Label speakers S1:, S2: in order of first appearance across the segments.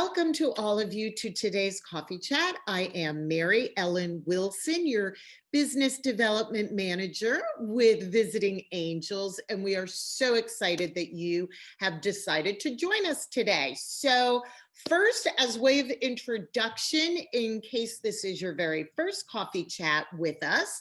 S1: Welcome to all of you to today's coffee chat. I am Mary Ellen Wilson, your business development manager with Visiting Angels, and we are so excited that you have decided to join us today. So first, as way of introduction, in case this is your very first coffee chat with us,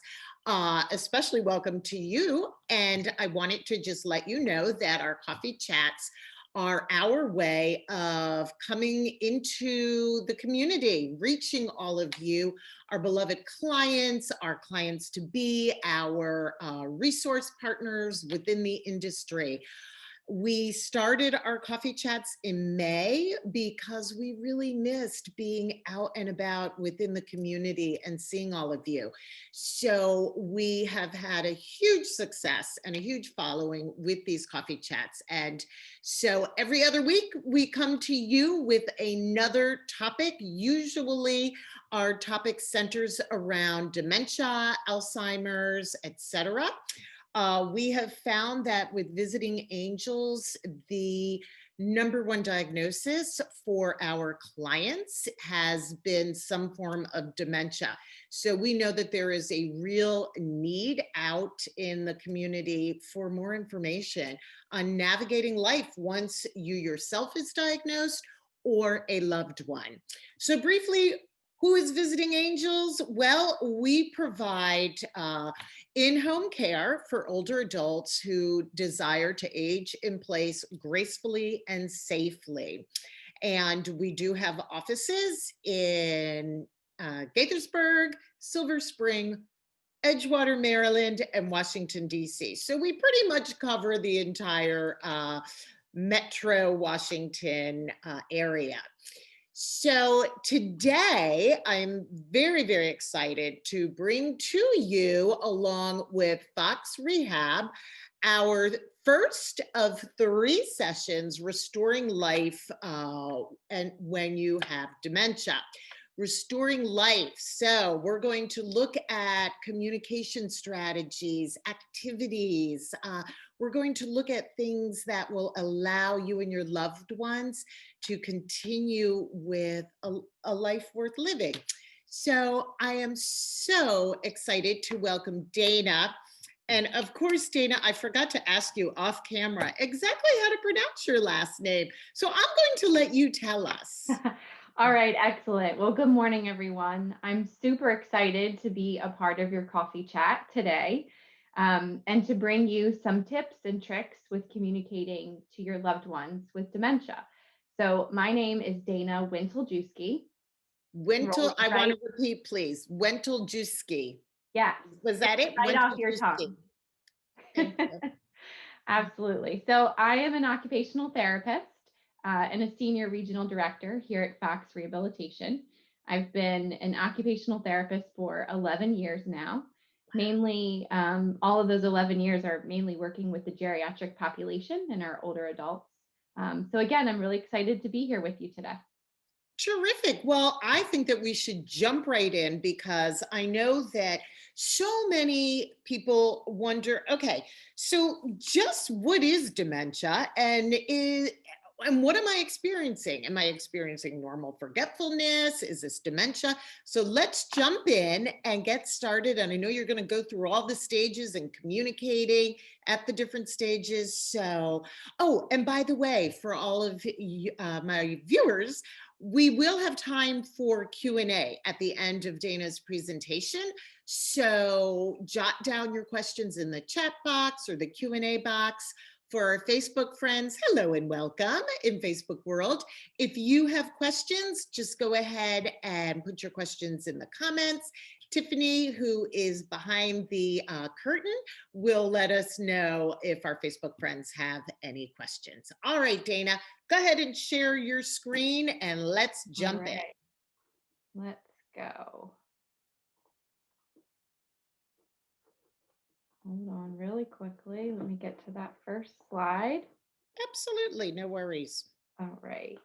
S1: especially welcome to you. And I wanted to just let you know that our coffee chats are our way of coming into the community, reaching all of you, our beloved clients, our clients to be, our resource partners within the industry. We started our coffee chats in May because we really missed being out and about within the community and seeing all of you. So we have had a huge success and a huge following with these coffee chats. And so every other week we come to you with another topic. Usually our topic centers around dementia, Alzheimer's, etc. We have found that with Visiting Angels, the number one diagnosis for our clients has been some form of dementia. So we know that there is a real need out in the community for more information on navigating life once you yourself is diagnosed or a loved one. So briefly, who is Visiting Angels? Well, we provide in-home care for older adults who desire to age in place gracefully and safely. And we do have offices in Gaithersburg, Silver Spring, Edgewater, Maryland, and Washington, D.C. So we pretty much cover the entire metro Washington area. So today, I'm very, very excited to bring to you, along with Fox Rehab, our first of 3 sessions, Restoring Life and when you have dementia. Restoring life. So we're going to look at communication strategies, activities. We're going to look at things that will allow you and your loved ones to continue with a life worth living. So I am so excited to welcome Dana. And of course, Dana, I forgot to ask you off camera exactly how to pronounce your last name. So I'm going to let you tell us.
S2: All right, excellent. Well, good morning, everyone. I'm super excited to be a part of your coffee chat today and to bring you some tips and tricks with communicating to your loved ones with dementia. So my name is Dana Winteljewski.
S1: Wintel,
S2: Rolling
S1: I want
S2: right,
S1: to repeat, please. Winteljewski.
S2: yes,
S1: Was that it?
S2: right off your
S1: Winteljewski.
S2: tongue.
S1: Thank you.
S2: Absolutely. So I am an occupational therapist and a senior regional director here at Fox Rehabilitation. I've been an occupational therapist for 11 years now. Mainly, all of those 11 years are mainly working with the geriatric population and our older adults. So again, I'm really excited to be here with you today.
S1: Terrific. Well, I think that we should jump right in because I know that so many people wonder, okay, so just what is dementia and what am I experiencing? Am I experiencing normal forgetfulness? Is this dementia? So let's jump in and get started. And I know you're going to go through all the stages and communicating at the different stages. So, oh, and by the way, for all of my viewers, we will have time for Q&A at the end of Dana's presentation. So jot down your questions in the chat box or the Q&A box. For our Facebook friends, hello and welcome in Facebook world. If you have questions, just go ahead and put your questions in the comments. Tiffany, who is behind the curtain, will let us know if our Facebook friends have any questions. All right, Dana, go ahead and share your screen and let's
S2: All
S1: jump in.
S2: right, let's go. Hold on really quickly. Let me get to that first slide.
S1: Absolutely, no worries.
S2: All right.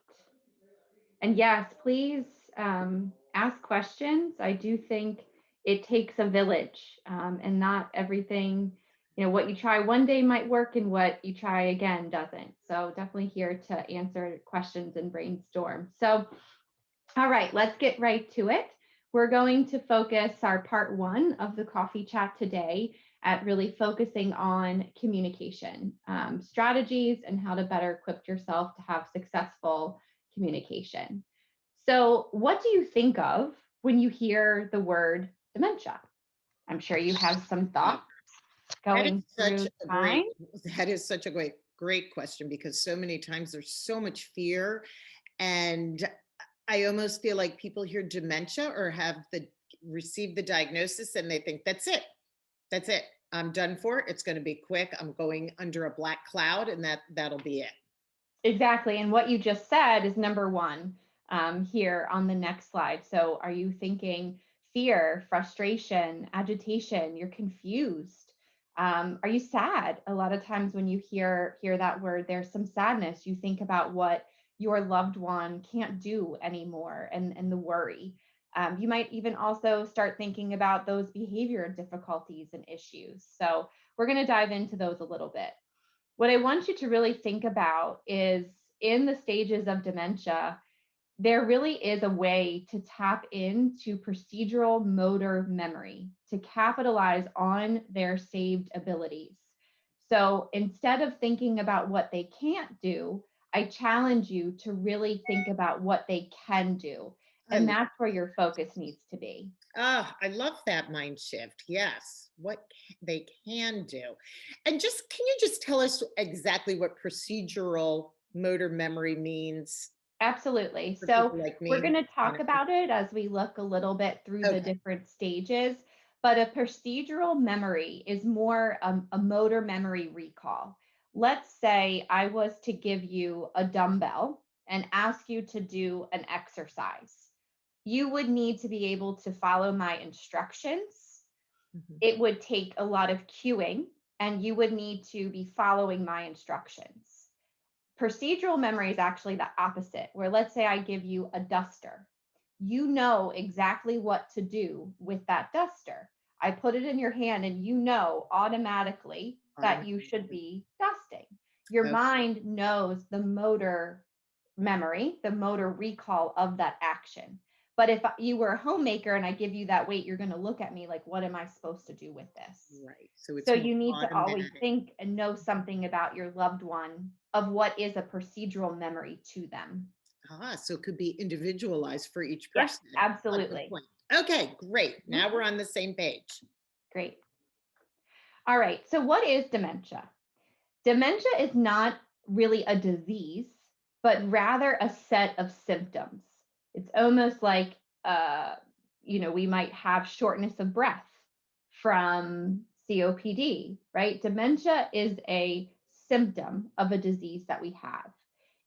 S2: And yes, please ask questions. I do think it takes a village and not everything what you try one day might work and what you try again doesn't. So definitely here to answer questions and brainstorm. So, all right, let's get right to it. We're going to focus our part one of the coffee chat today at really focusing on communication strategies and how to better equip yourself to have successful communication. So, what do you think of when you hear the word dementia? I'm sure you have some
S1: Uh,
S2: thoughts
S1: that is
S2: going
S1: such
S2: through
S1: a
S2: time.
S1: great question, because so many times there's so much fear, and I almost feel like people hear dementia or have received the diagnosis and they think that's it. That's it. I'm done for. It's going to be quick. I'm going under a black cloud, and that'll be it.
S2: Exactly. And what you just said is number one here on the next slide. So, are you thinking fear, frustration, agitation? You're confused. Are you sad? A lot of times when you hear that word, there's some sadness. You think about what your loved one can't do anymore, and the worry. You might even also start thinking about those behavior difficulties and issues. So, we're going to dive into those a little bit. What I want you to really think about is in the stages of dementia, there really is a way to tap into procedural motor memory to capitalize on their saved abilities. So instead of thinking about what they can't do, I challenge you to really think about what they can do.
S1: I
S2: And
S1: love
S2: that's where your focus needs to be.
S1: I love that mind shift. Yes, what they can do. And just can you just tell us exactly what procedural motor memory means
S2: Absolutely.
S1: for
S2: So
S1: people like
S2: we're
S1: me?
S2: going to talk about it as we look a little bit through the
S1: Okay.
S2: different stages. But a procedural memory is more a motor memory recall. Let's say I was to give you a dumbbell and ask you to do an exercise. You would need to be able to follow my instructions.
S1: Mhm.
S2: It would take a lot of cueing, and you would need to be following my instructions. Procedural memory is actually the opposite, where let's say I give you a duster. You know exactly what to do with that duster. I put it in your hand and you know automatically that you should
S1: Automatically.
S2: be dusting. Your
S1: Okay.
S2: mind knows the motor memory, the motor recall of that action. But if you were a homemaker and I give you that weight, you're going to look at me like, what am I supposed to do with this?
S1: Right. So
S2: So
S1: it's more
S2: you need to always
S1: automatic.
S2: think and know something about your loved one of what is a procedural memory to them.
S1: So it could be individualized for each
S2: Yes,
S1: person. Good
S2: absolutely.
S1: point. Okay, great.
S2: Mhm.
S1: Now we're on the same page.
S2: Great. All right. So, what is dementia? Dementia is not really a disease, but rather a set of symptoms. It's almost like, uh, we might have shortness of breath from COPD, right? Dementia is a symptom of a disease that we have.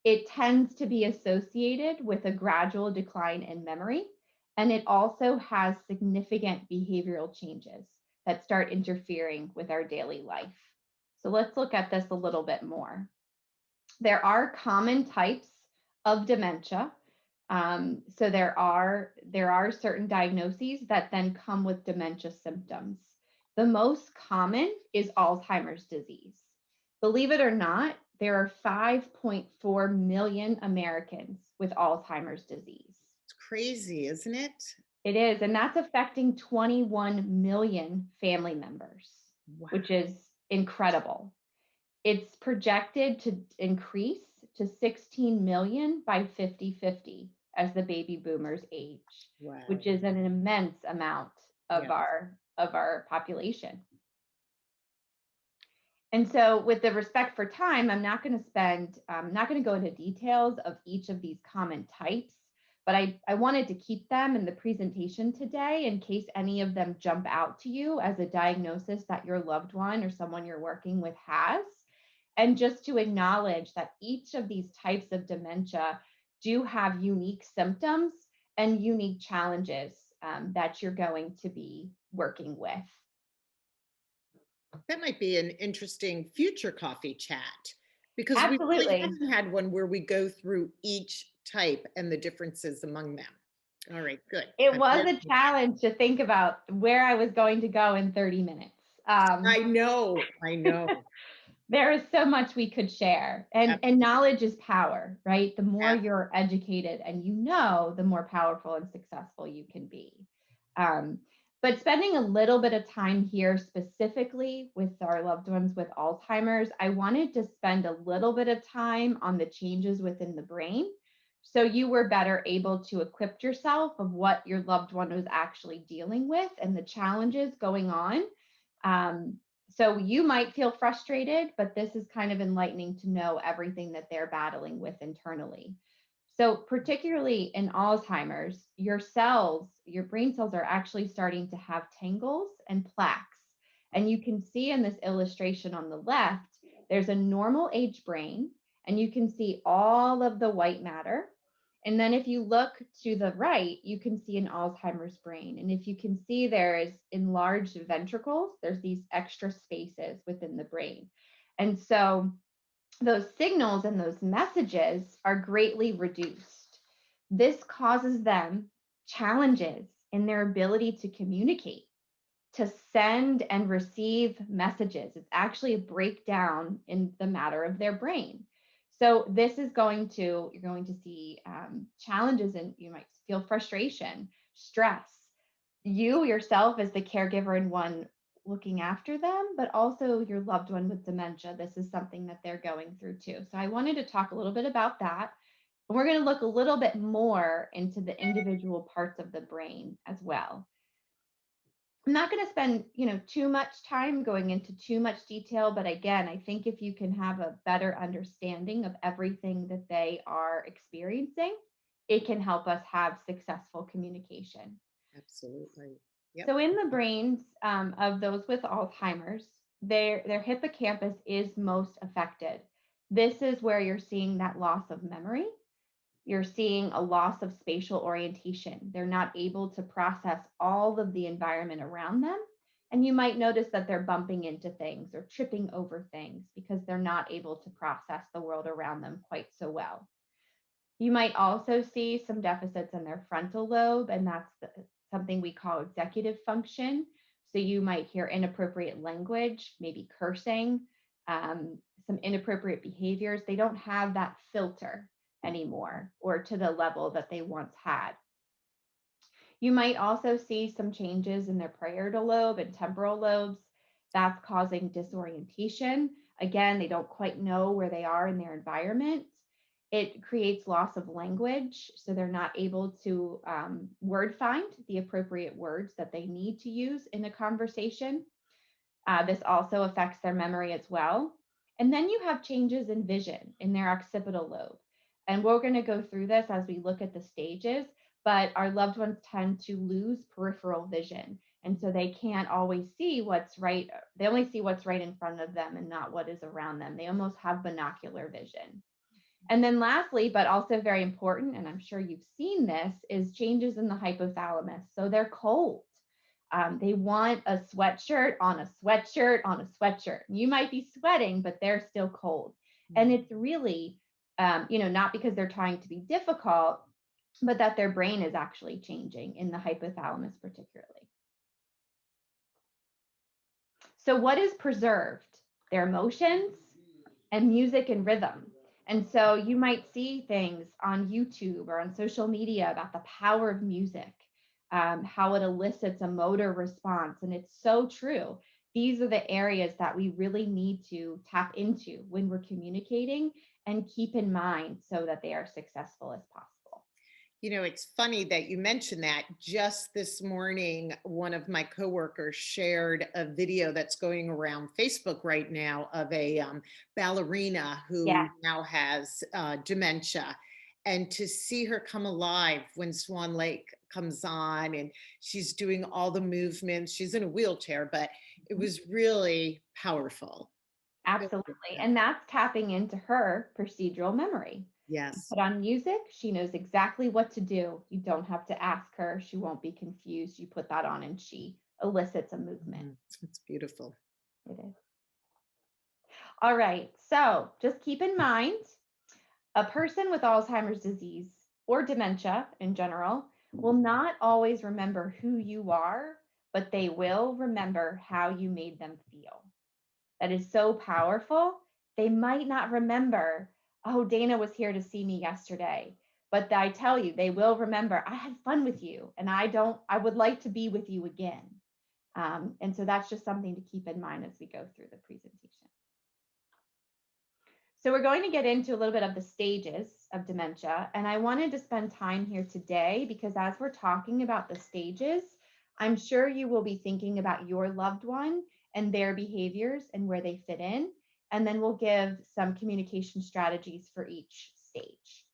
S2: It tends to be associated with a gradual decline in memory, and it also has significant behavioral changes that start interfering with our daily life. So let's look at this a little bit more. There are common types of dementia. So there are certain diagnoses that then come with dementia symptoms. The most common is Alzheimer's disease. Believe it or not, there are 5.4 million Americans with Alzheimer's disease.
S1: It's crazy, isn't it?
S2: It is, and that's affecting 21 million family members,
S1: Wow.
S2: which is incredible. It's projected to increase to 16 million by 5050 as the baby boomers age, which
S1: Wow.
S2: is an immense amount
S1: Yeah.
S2: of our population. And so, with the respect for time, I'm not going to go into details of each of these common types, but I wanted to keep them in the presentation today in case any of them jump out to you as a diagnosis that your loved one or someone you're working with has. And just to acknowledge that each of these types of dementia do have unique symptoms and unique challenges that you're going to be working with.
S1: That might be an interesting future coffee chat, because we really
S2: Absolutely.
S1: haven't had one where we go through each type and the differences among them. All right, good.
S2: It
S1: I'm
S2: was
S1: here
S2: a
S1: for that.
S2: challenge to think about where I was going to go in 30 minutes.
S1: I know, I know.
S2: There is so much we could share. And
S1: Absolutely.
S2: knowledge is power, right? The more
S1: Yes.
S2: you're educated and you know, the more powerful and successful you can be. Um, but spending a little bit of time here specifically with our loved ones with Alzheimer's, I wanted to spend a little bit of time on the changes within the brain. So you were better able to equip yourself of what your loved one was actually dealing with and the challenges going on. Um, so you might feel frustrated, but this is kind of enlightening to know everything that they're battling with internally. So, particularly in Alzheimer's, your cells, your brain cells are actually starting to have tangles and plaques. And you can see in this illustration on the left, there's a normal age brain, and you can see all of the white matter. And then if you look to the right, you can see an Alzheimer's brain. And if you can see there is enlarged ventricles, there's these extra spaces within the brain. And so those signals and those messages are greatly reduced. This causes them challenges in their ability to communicate, to send and receive messages. It's actually a breakdown in the matter of their brain. So this is you're going to see challenges, and you might feel frustration, stress. You yourself as the caregiver and one looking after them, but also your loved one with dementia. This is something that they're going through too. So I wanted to talk a little bit about that. And we're going to look a little bit more into the individual parts of the brain as well. I'm not going to spend, too much time going into too much detail, but again, I think if you can have a better understanding of everything that they are experiencing, it can help us have successful communication.
S1: Absolutely. Yep.
S2: So, in the brains of those with Alzheimer's, their hippocampus is most affected. This is where you're seeing that loss of memory, you're seeing a loss of spatial orientation. They're not able to process all of the environment around them. And you might notice that they're bumping into things or tripping over things because they're not able to process the world around them quite so well. You might also see some deficits in their frontal lobe, and something we call executive function. So you might hear inappropriate language, maybe cursing, some inappropriate behaviors. They don't have that filter anymore or to the level that they once had. You might also see some changes in their parietal lobe and temporal lobes. That's causing disorientation. Again, they don't quite know where they are in their environment. It creates loss of language, so they're not able to word find the appropriate words that they need to use in a conversation. This also affects their memory as well. And then you have changes in vision in their occipital lobe. And we're going to go through this as we look at the stages, but our loved ones tend to lose peripheral vision. And so they can't always see what's right. They only see what's right in front of them and not what is around them. They almost have binocular vision. And then lastly, but also very important, and I'm sure you've seen this, is changes in the hypothalamus. So they're cold. They want a sweatshirt on a sweatshirt on a sweatshirt. You might be sweating, but they're still cold. And it's really, not because they're trying to be difficult, but that their brain is actually changing in the hypothalamus, particularly. So, what is preserved? Their emotions and music and rhythm. And so you might see things on YouTube or on social media about the power of music, how it elicits a motor response. And it's so true. These are the areas that we really need to tap into when we're communicating and keep in mind so that they are successful as possible.
S1: It's funny that you mentioned that. Just this morning, one of my coworkers shared a video that's going around Facebook right now of a ballerina
S2: Yeah,
S1: who now has dementia. And to see her come alive when Swan Lake comes on and she's doing all the movements, she's in a wheelchair, but it was really powerful. Really, really
S2: absolutely. And
S1: powerful.
S2: that's tapping into her procedural memory.
S1: Yes.
S2: Put on music, she knows exactly what to do. You don't have to ask her. She won't be confused. You put that on and she elicits a movement.
S1: It's beautiful.
S2: It is. All right. So just keep in mind a person with Alzheimer's disease or dementia in general will not always remember who you are, but they will remember how you made them feel. That is so powerful. They might not remember, oh, Dana was here to see me yesterday. But I tell you, they will remember, I had fun with you and I would like to be with you again. And so that's just something to keep in mind as we go through the presentation. So we're going to get into a little bit of the stages of dementia. And I wanted to spend time here today because as we're talking about the stages, I'm sure you will be thinking about your loved one and their behaviors and where they fit in. And then we'll give some communication strategies for each stage.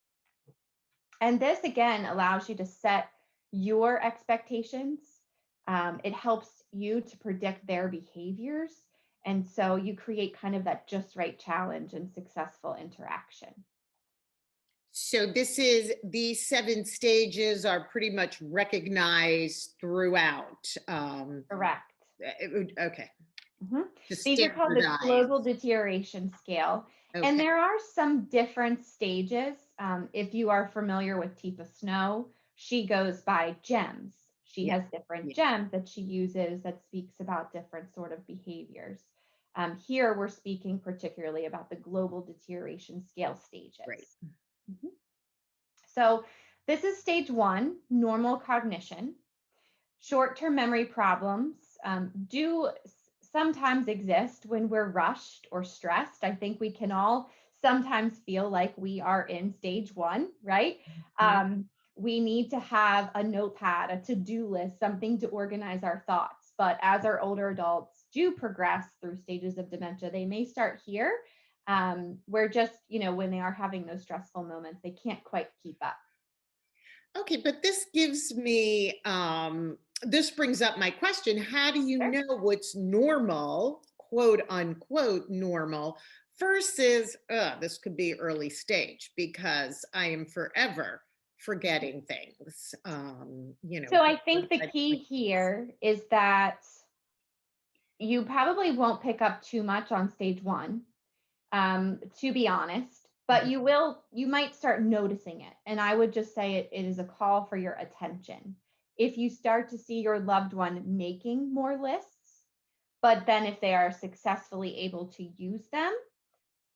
S2: And this, again, allows you to set your expectations. It helps you to predict their behaviors. And so you create kind of that just right challenge and successful interaction.
S1: So these 7 stages are pretty much recognized throughout.
S2: Correct.
S1: Okay.
S2: Mhm.
S1: Just
S2: These are called the
S1: standardized.
S2: global deterioration scale. And
S1: Okay.
S2: there are some different stages. If you are familiar with Tifa Snow, she goes by gems. She
S1: Yeah.
S2: has different
S1: Yeah.
S2: gems that she uses that speaks about different sort of behaviors. Here we're speaking particularly about the global deterioration scale stages.
S1: Right.
S2: Mhm. So this is stage 1, normal cognition. Short-term memory problems do sometimes exist when we're rushed or stressed. I think we can all sometimes feel like we are in stage 1, right?
S1: Mhm.
S2: We need to have a notepad, a to-do list, something to organize our thoughts. But as our older adults do progress through stages of dementia, they may start here where just, when they are having those stressful moments, they can't quite keep up.
S1: Okay, but this brings up my question. How do you
S2: Sure.
S1: know what's normal, quote unquote normal, versus this could be early stage because I am forever forgetting things.
S2: So I think the key here is that you probably won't pick up too much on stage 1, to be honest, but
S1: Mhm.
S2: you might start noticing it. And I would just say it is a call for your attention. If you start to see your loved one making more lists, but then if they are successfully able to use them,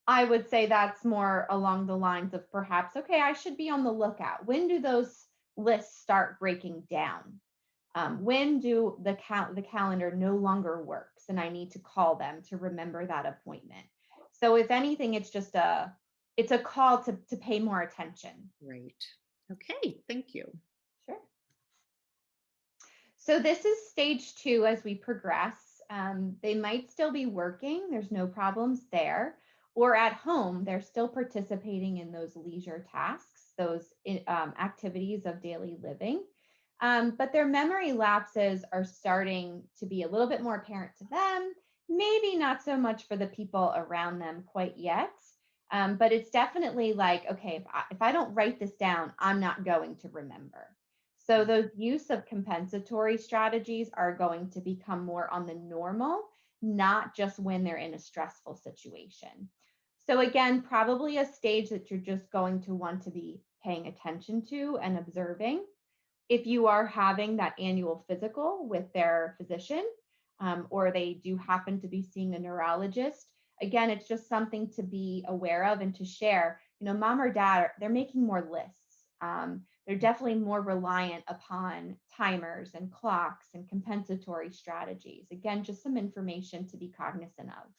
S2: I would say that's more along the lines of perhaps, okay, I should be on the lookout. When do those lists start breaking down? When do the calendar no longer works and I need to call them to remember that appointment? So if anything, it's a call to pay more attention.
S1: Right. Okay, thank you.
S2: Sure. So this is stage 2 as we progress. They might still be working, there's no problems there. Or at home, they're still participating in those leisure tasks, those activities of daily living. But their memory lapses are starting to be a little bit more apparent to them, maybe not so much for the people around them quite yet. But it's definitely like, okay, if I don't write this down, I'm not going to remember. So those use of compensatory strategies are going to become more on the normal, not just when they're in a stressful situation. So again, probably a stage that you're just going to want to be paying attention to and observing. If you are having that annual physical with their physician, or they do happen to be seeing a neurologist, again, it's just something to be aware of and to share. Mom or dad, they're making more lists. They're definitely more reliant upon timers and clocks and compensatory strategies. Again, just some information to be cognizant of.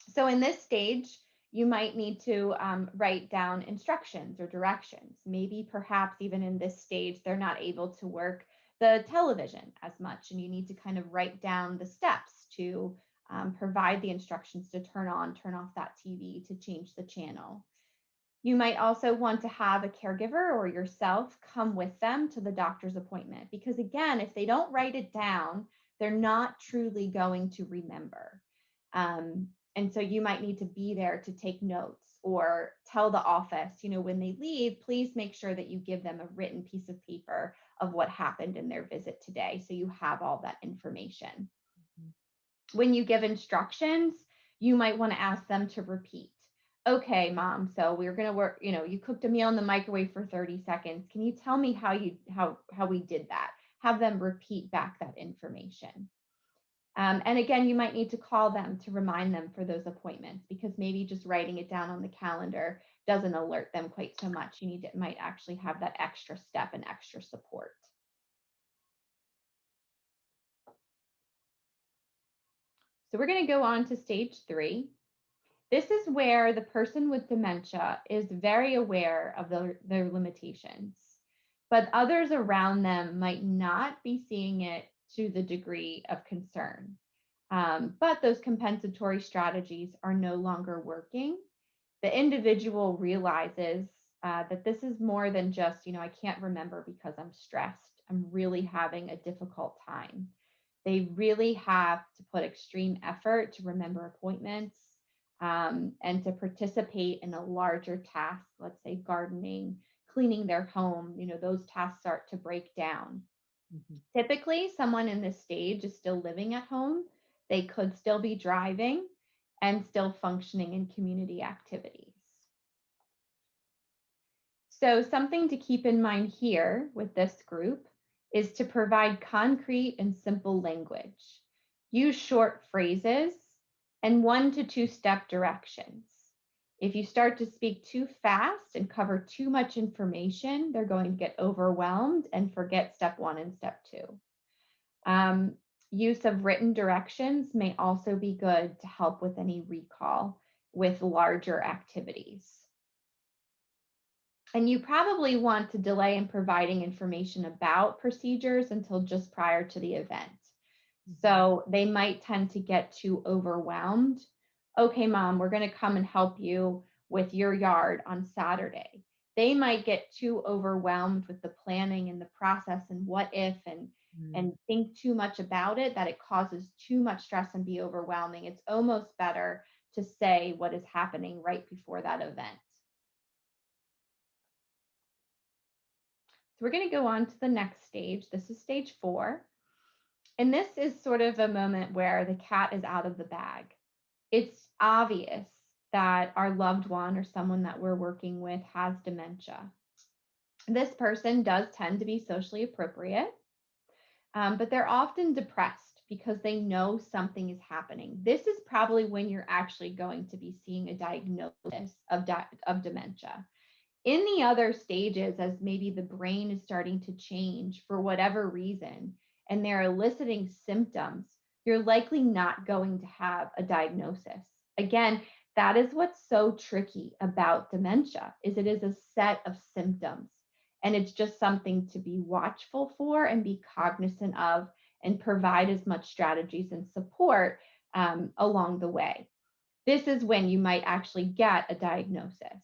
S2: So in this stage, you might need to write down instructions or directions. Maybe perhaps even in this stage, they're not able to work the television as much, and you need to kind of write down the steps to provide the instructions to turn on, turn off that TV, to change the channel. You might also want to have a caregiver or yourself come with them to the doctor's appointment because, again, if they don't write it down, they're not truly going to remember. And so you might need to be there to take notes or tell the office, when they leave, please make sure that you give them a written piece of paper of what happened in their visit today so you have all that information. When you give instructions, you might want to ask them to repeat. Okay, mom, so we're going to work, you cooked a meal in the microwave for 30 seconds. Can you tell me how we did that? have them repeat back that information. And again, you might need to call them to remind them for those appointments, because maybe just writing it down on the calendar doesn't alert them quite so much. You might actually have that extra step and extra support. So we're going to go on to stage 3. This is where the person with dementia is very aware of their limitations, but others around them might not be seeing it to the degree of concern. But those compensatory strategies are no longer working. The individual realizes that this is more than just, I can't remember because I'm stressed. I'm really having a difficult time. They really have to put extreme effort to remember appointments, and to participate in a larger task, let's say gardening, cleaning their home. Those tasks start to break down.
S1: Mhm.
S2: Typically, someone in this stage is still living at home. They could still be driving and still functioning in community activities. So, something to keep in mind here with this group is to provide concrete and simple language. Use short phrases and 1 to 2 step directions. If you start to speak too fast and cover too much information, they're going to get overwhelmed and forget step 1 and step 2. Use of written directions may also be good to help with any recall with larger activities. And you probably want to delay in providing information about procedures until just prior to the event. So they might tend to get too overwhelmed. Okay, mom, we're going to come and help you with your yard on Saturday. They might get too overwhelmed with the planning and the process and what if and think too much about it, that it causes too much stress and be overwhelming. It's almost better to say what is happening right before that event. So we're going to go on to the next stage. This is stage 4. And this is sort of a moment where the cat is out of the bag. It's obvious that our loved one or someone that we're working with has dementia. This person does tend to be socially appropriate, but they're often depressed because they know something is happening. This is probably when you're actually going to be seeing a diagnosis of dementia. In the other stages, as maybe the brain is starting to change for whatever reason, and they're eliciting symptoms, you're likely not going to have a diagnosis. Again, that is what's so tricky about dementia, is it is a set of symptoms, and it's just something to be watchful for and be cognizant of, and provide as much strategies and support along the way. This is when you might actually get a diagnosis.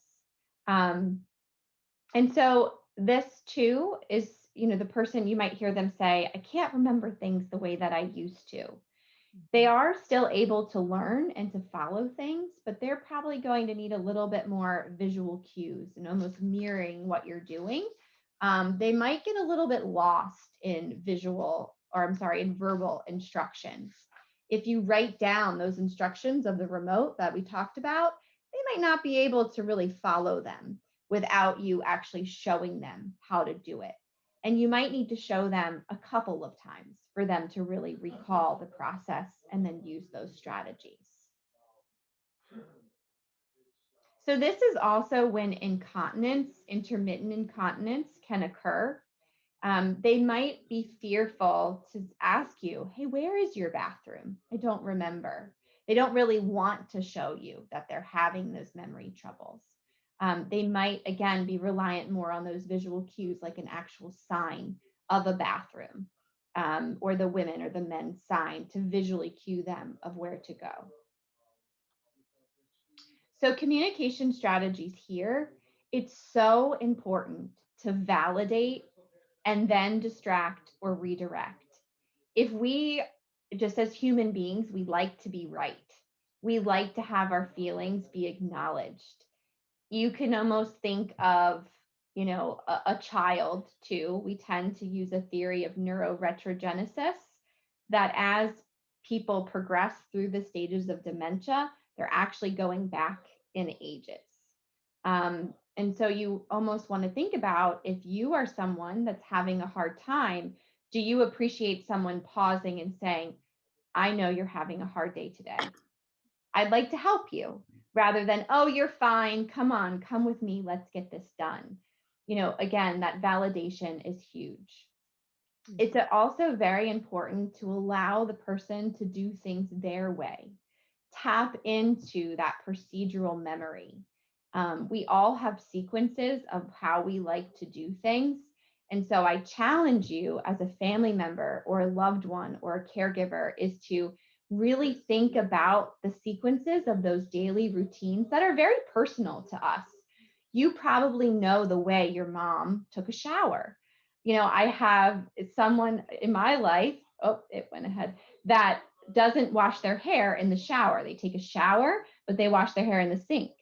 S2: And so this too is, the person, you might hear them say, I can't remember things the way that I used to. They are still able to learn and to follow things, but they're probably going to need a little bit more visual cues and almost mirroring what you're doing. They might get a little bit lost in in verbal instructions. If you write down those instructions of the remote that we talked about, they might not be able to really follow them without you actually showing them how to do it. And you might need to show them a couple of times for them to really recall the process and then use those strategies. So this is also when intermittent incontinence can occur. They might be fearful to ask you, hey, where is your bathroom? I don't remember. They don't really want to show you that they're having those memory troubles. They might, again, be reliant more on those visual cues, like an actual sign of a bathroom, or the women or the men's sign to visually cue them of where to go. So communication strategies here, it's so important to validate and then distract or redirect. If we, just as human beings, we like to be right. We like to have our feelings be acknowledged. You can almost think of, a child too. We tend to use a theory of neuroretrogenesis, that as people progress through the stages of dementia, they're actually going back in ages. And so you almost want to think about, if you are someone that's having a hard time Do you appreciate someone pausing and saying, I know you're having a hard day today. I'd like to help you, rather than, oh, you're fine. Come on, come with me. Let's get this done. Again, that validation is huge. It's also very important to allow the person to do things their way. Tap into that procedural memory. We all have sequences of how we like to do things. And so I challenge you as a family member or a loved one or a caregiver is to really think about the sequences of those daily routines that are very personal to us. You probably know the way your mom took a shower. I have someone in my life, oh, it went ahead, that doesn't wash their hair in the shower. They take a shower, but they wash their hair in the sink.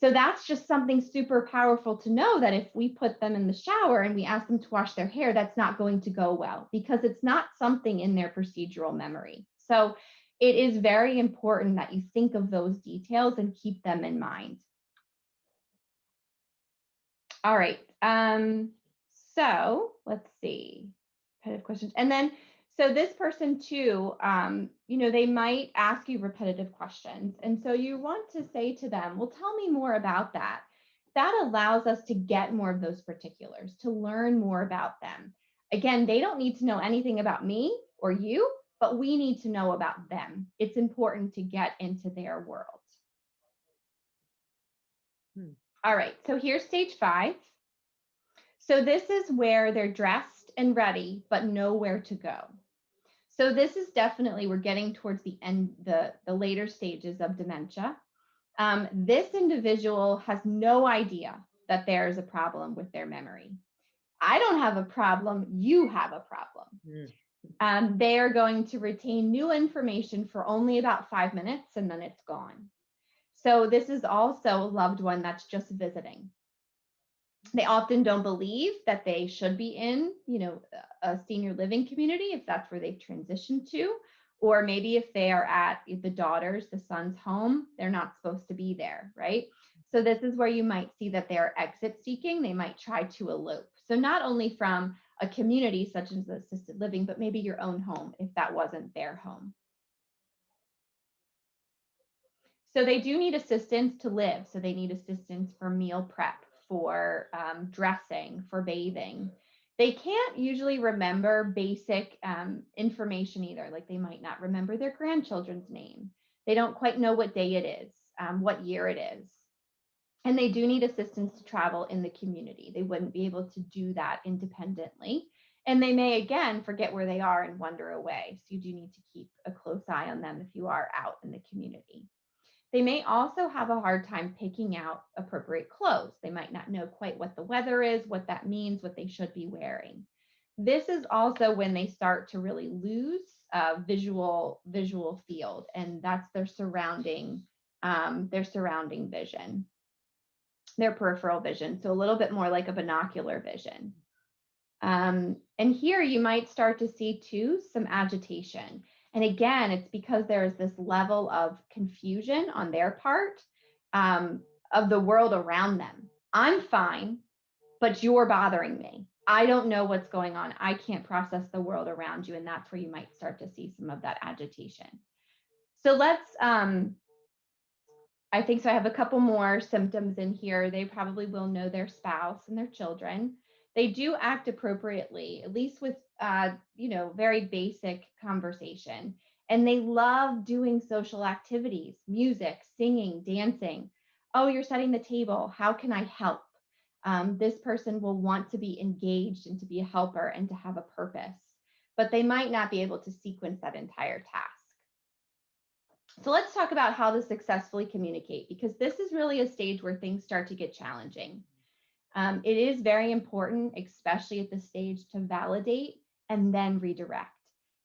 S2: So that's just something super powerful to know, that if we put them in the shower and we ask them to wash their hair, that's not going to go well because it's not something in their procedural memory. So it is very important that you think of those details and keep them in mind. All right. So let's see. Repetitive questions. And then, so this person too, they might ask you repetitive questions. And so you want to say to them, well, tell me more about that. That allows us to get more of those particulars, to learn more about them. Again, they don't need to know anything about me or you, but we need to know about them. It's important to get into their world. All right. So here's stage 5. So this is where they're dressed and ready, but know where to go. So this is definitely, we're getting towards the end, the later stages of dementia. This individual has no idea that there's a problem with their memory. I don't have a problem, you have a problem. They are going to retain new information for only about 5 minutes and then it's gone. So this is also a loved one that's just visiting. They often don't believe that they should be in, a senior living community if that's where they've transitioned to, or maybe if they are at the son's home, they're not supposed to be there, right? So this is where you might see that they're exit seeking. They might try to elope. So not only from a community such as assisted living, but maybe your own home if that wasn't their home. So they do need assistance to live. So they need assistance for meal prep, for dressing, for bathing. They can't usually remember basic information either. Like they might not remember their grandchildren's name. They don't quite know what day it is, what year it is. And they do need assistance to travel in the community. They wouldn't be able to do that independently. And they may, again, forget where they are and wander away. So you do need to keep a close eye on them if you are out in the community. They may also have a hard time picking out appropriate clothes. They might not know quite what the weather is, what that means, what they should be wearing. This is also when they start to really lose visual field, and that's their surrounding vision, their peripheral vision. So a little bit more like a binocular vision. And here you might start to see too some agitation. And again, it's because there's this level of confusion on their part of the world around them. I'm fine, but you're bothering me. I don't know what's going on. I can't process the world around you. And that's where you might start to see some of that agitation. So let's, I think so. I have a couple more symptoms in here. They probably will know their spouse and their children. They do act appropriately, at least with, very basic conversation. And they love doing social activities, music, singing, dancing. Oh, you're setting the table. How can I help? This person will want to be engaged and to be a helper and to have a purpose, but they might not be able to sequence that entire task. So let's talk about how to successfully communicate, because this is really a stage where things start to get challenging. It is very important, especially at this stage, to validate and then redirect.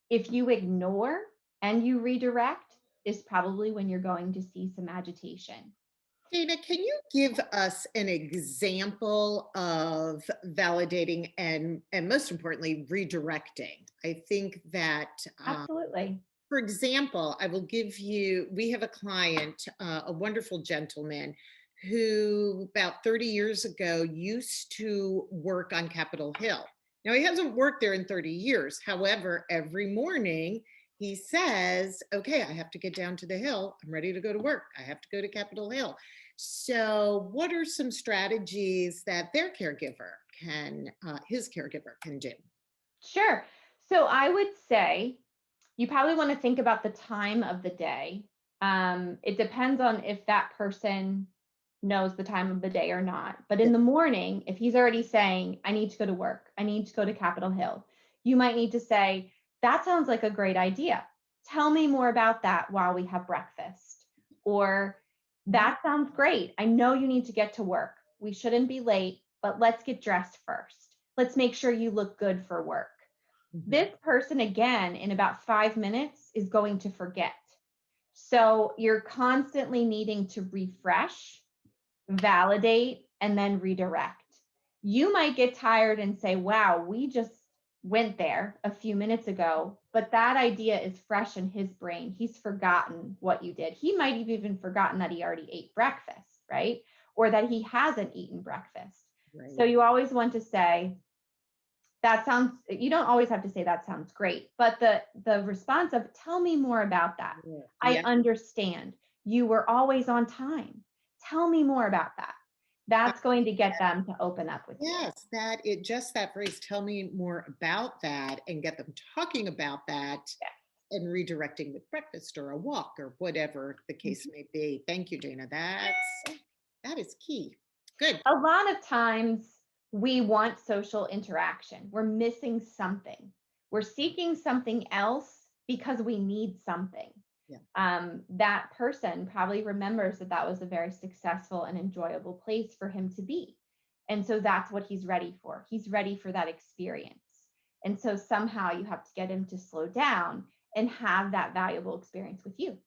S2: If you ignore and you redirect, is probably when you're going to see some agitation.
S1: Dana, can you give us an example of validating and most importantly, redirecting? I think that,
S2: Absolutely.
S1: for example, I will give you, we have a client, a wonderful gentleman who about 30 years ago used to work on Capitol Hill. Now, he hasn't worked there in 30 years. However, every morning he says, okay, I have to get down to the hill. I'm ready to go to work. I have to go to Capitol Hill. So, what are some strategies that his caregiver can do?
S2: Sure. So I would say you probably want to think about the time of the day. It depends on if that person knows the time of the day or not. But in the morning, if he's already saying, I need to go to work, I need to go to Capitol Hill, you might need to say, that sounds like a great idea. Tell me more about that while we have breakfast. Or that sounds great. I know you need to get to work. We shouldn't be late, but let's get dressed first. Let's make sure you look good for work.
S1: Mhm.
S2: This person, again, in about 5 minutes, is going to forget. So you're constantly needing to refresh, validate, and then redirect. You might get tired and say, wow, we just went there a few minutes ago, but that idea is fresh in his brain. He's forgotten what you did. He might have even forgotten that he already ate breakfast, right? Or that he hasn't eaten breakfast. So
S1: Right.
S2: you always want to say, that sounds, you don't always have to say that sounds great, but the response of tell me more about that. I
S1: Yeah.
S2: understand you were always on time. Tell me more about that. That's going to get them to open up with you.
S1: Yes, that phrase, tell me more about that, and get them talking about that and redirecting with breakfast or a walk or whatever the case
S2: Mhm.
S1: may be. Thank you, Dana. That is key. Good.
S2: A lot of times we want social interaction. We're missing something. We're seeking something else because we need something.
S1: Yeah.
S2: That person probably remembers that that was a very successful and enjoyable place for him to be. And so that's what he's ready for. He's ready for that experience. And so somehow you have to get him to slow down and have that valuable experience with you.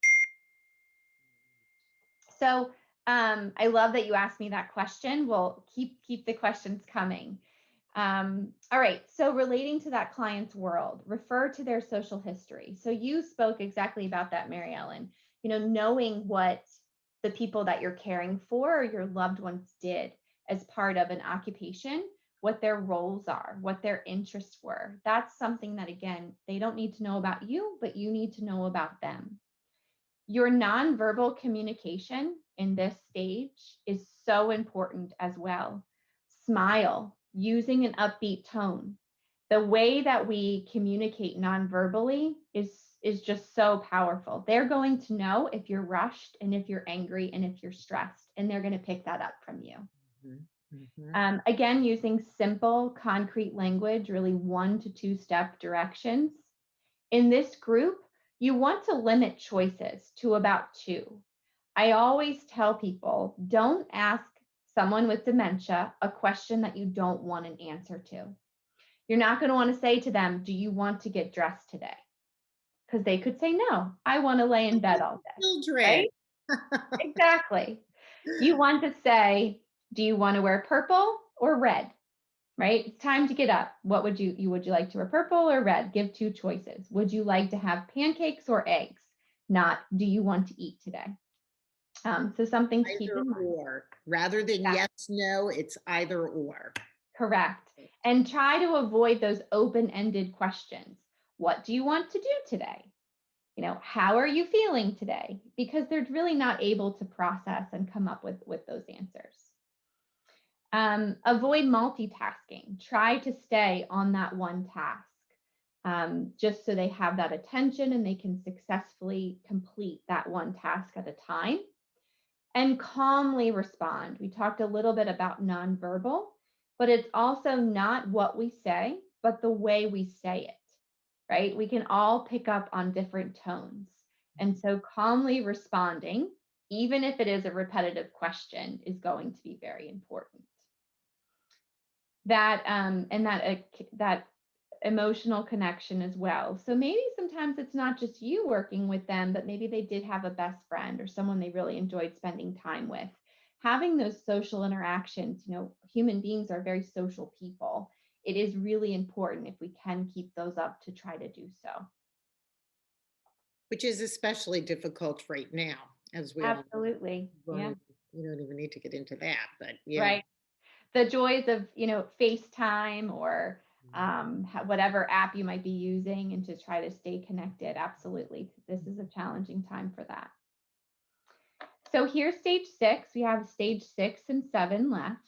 S2: So I love that you asked me that question. We'll keep the questions coming. All right. So relating to that client's world, refer to their social history. So you spoke exactly about that, Mary Ellen. Knowing what the people that you're caring for or your loved ones did as part of an occupation, what their roles are, what their interests were. That's something that, again, they don't need to know about you, but you need to know about them. Your nonverbal communication in this stage is so important as well. Smile, using an upbeat tone. The way that we communicate nonverbally is just so powerful. They're going to know if you're rushed and if you're angry and if you're stressed, and they're going to pick that up from you.
S1: Mhm. Mhm.
S2: Again, using simple, concrete language, really 1 to 2 step directions. In this group, you want to limit choices to about two. I always tell people don't ask someone with dementia a question that you don't want an answer to. You're not going to want to say to them, do you want to get dressed today? Because they could say, no, I want to lay in bed all day,
S1: Children.
S2: right? Exactly. You want to say, do you want to wear purple or red? Right? It's time to get up. What would you like to wear, purple or red? Give two choices. Would you like to have pancakes or eggs? Not, do you want to eat today? So something to keep
S1: Either
S2: in mind.
S1: or. Rather than
S2: That,
S1: yes, no, it's either or.
S2: correct. And try to avoid those open-ended questions. What do you want to do today? How are you feeling today? Because they're really not able to process and come up with those answers. Avoid multitasking. Try to stay on that one task, just so they have that attention and they can successfully complete that one task at a time. And calmly respond. We talked a little bit about nonverbal, but it's also not what we say, but the way we say it, right? We can all pick up on different tones. And so calmly responding, even if it is a repetitive question, is going to be very important. That emotional connection as well. So maybe sometimes it's not just you working with them, but maybe they did have a best friend or someone they really enjoyed spending time with. Having those social interactions, human beings are very social people. It is really important if we can keep those up to try to do so.
S1: Which is especially difficult right now, as we all know.
S2: Absolutely. Yeah.
S1: We don't even need to get into that, but yeah.
S2: Right. The joys of, FaceTime or whatever app you might be using, and to try to stay connected. Absolutely. This is a challenging time for that. So here's stage 6. We have stage 6 and 7 left.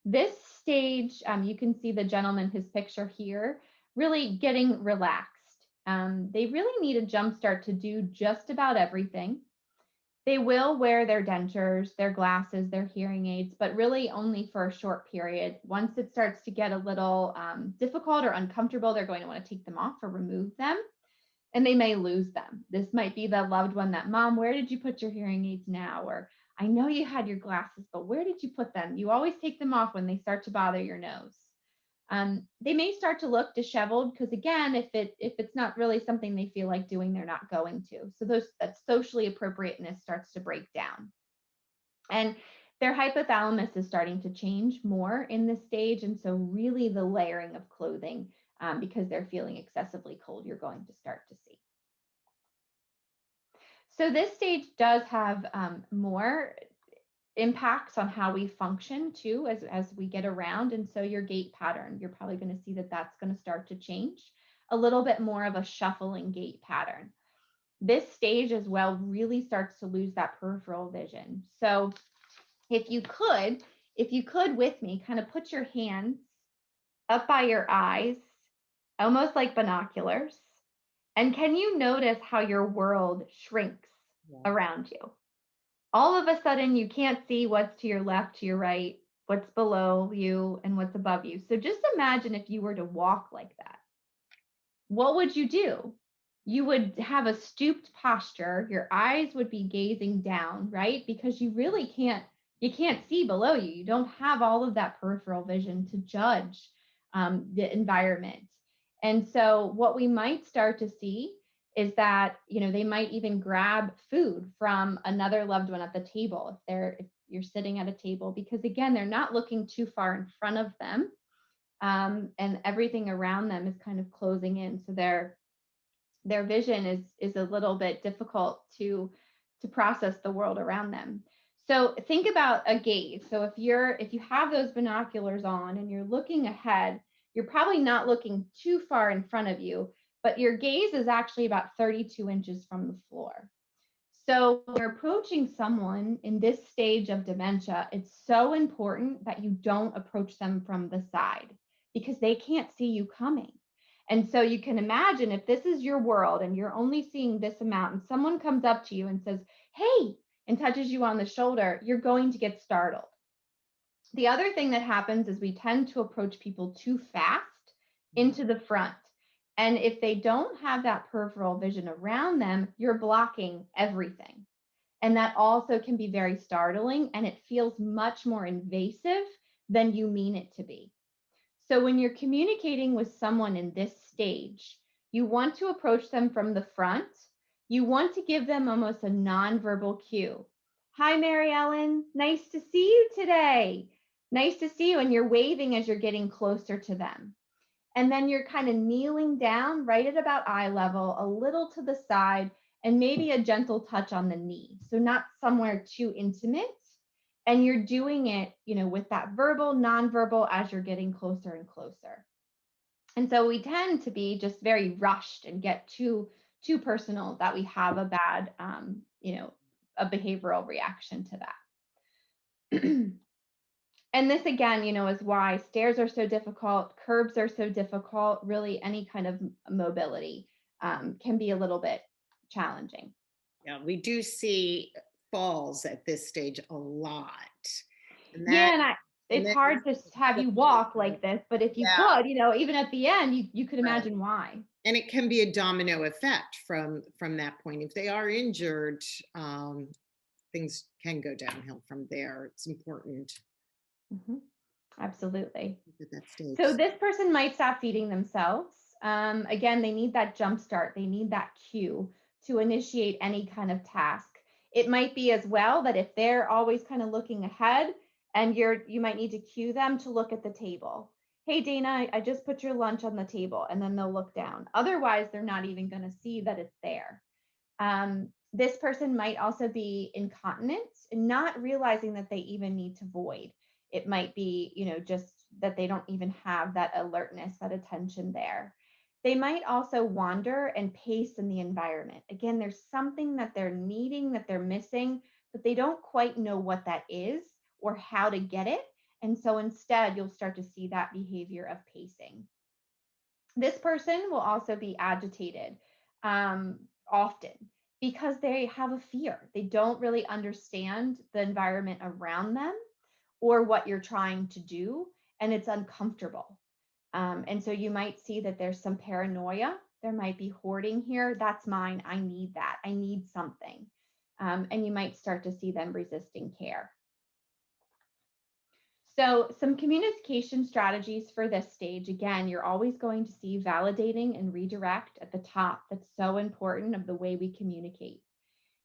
S2: This stage, you can see the gentleman, his picture here, really getting relaxed. They really need a jump start to do just about everything. They will wear their dentures, their glasses, their hearing aids, but really only for a short period. Once it starts to get a little difficult or uncomfortable, they're going to want to take them off or remove them, and they may lose them. This might be the loved one that, Mom, where did you put your hearing aids now? Or, I know you had your glasses, but where did you put them? You always take them off when they start to bother your nose. They may start to look disheveled because, again, if it's not really something they feel like doing, they're not going to. So that socially appropriateness starts to break down. And their hypothalamus is starting to change more in this stage. And so really the layering of clothing, because they're feeling excessively cold, you're going to start to see. So this stage does have more impacts on how we function too, as we get around. And so your gait pattern, you're probably going to see that that's going to start to change, a little bit more of a shuffling gait pattern. This stage as well really starts to lose that peripheral vision. So if you could with me, kind of put your hands up by your eyes, almost like binoculars. And can you notice how your world shrinks around you? All of a sudden, you can't see what's to your left, to your right, what's below you, and what's above you. So just imagine if you were to walk like that. What would you do? You would have a stooped posture. Your eyes would be gazing down, right? Because you can't see below you. You don't have all of that peripheral vision to judge the environment. And so what we might start to see is that, they might even grab food from another loved one at the table if you're sitting at a table, because again, they're not looking too far in front of them, and everything around them is kind of closing in. So their vision is a little bit difficult to process the world around them. So think about a gaze. So if you have those binoculars on and you're looking ahead, you're probably not looking too far in front of you, but your gaze is actually about 32 inches from the floor. So when you're approaching someone in this stage of dementia, it's so important that you don't approach them from the side, because they can't see you coming. And so you can imagine, if this is your world and you're only seeing this amount, and someone comes up to you and says, "Hey," and touches you on the shoulder, you're going to get startled. The other thing that happens is we tend to approach people too fast into the front. And if they don't have that peripheral vision around them, you're blocking everything. And that also can be very startling, and it feels much more invasive than you mean it to be. So when you're communicating with someone in this stage, you want to approach them from the front. You want to give them almost a nonverbal cue. "Hi, Mary Ellen. Nice to see you today. Nice to see you." And you're waving as you're getting closer to them. And then you're kind of kneeling down right at about eye level, a little to the side, and maybe a gentle touch on the knee. So not somewhere too intimate. And you're doing it, with that verbal, nonverbal, as you're getting closer and closer. And so we tend to be just very rushed and get too personal, that we have a bad, a behavioral reaction to that. And this, again, is why stairs are so difficult, curbs are so difficult. Really, any kind of mobility can be a little bit challenging.
S1: Yeah, we do see falls at this stage a lot. And
S2: Yeah,
S1: that,
S2: and
S1: and
S2: it's
S1: then,
S2: hard to have you walk like this, but if you
S1: yeah,
S2: could, even at the end, you could
S1: right.
S2: imagine why.
S1: And it can be a domino effect from that point. If they are injured, things can go downhill from there. It's important
S2: Mhm. Absolutely.
S1: at that stage.
S2: So this person might stop feeding themselves. Again, they need that jump start. They need that cue to initiate any kind of task. It might be as well that if they're always kind of looking ahead, and you might need to cue them to look at the table. "Hey, Dana, I just put your lunch on the table," and then they'll look down. Otherwise, they're not even going to see that it's there. This person might also be incontinent and not realizing that they even need to void. It might be, just that they don't even have that alertness, that attention there. They might also wander and pace in the environment. Again, there's something that they're needing, that they're missing, but they don't quite know what that is or how to get it. And so instead, you'll start to see that behavior of pacing. This person will also be agitated often because they have a fear. They don't really understand the environment around them or what you're trying to do, and it's uncomfortable. And so you might see that there's some paranoia. There might be hoarding here. That's mine. I need that. I need something. And you might start to see them resisting care. So, some communication strategies for this stage. Again, you're always going to see validating and redirect at the top. That's so important of the way we communicate.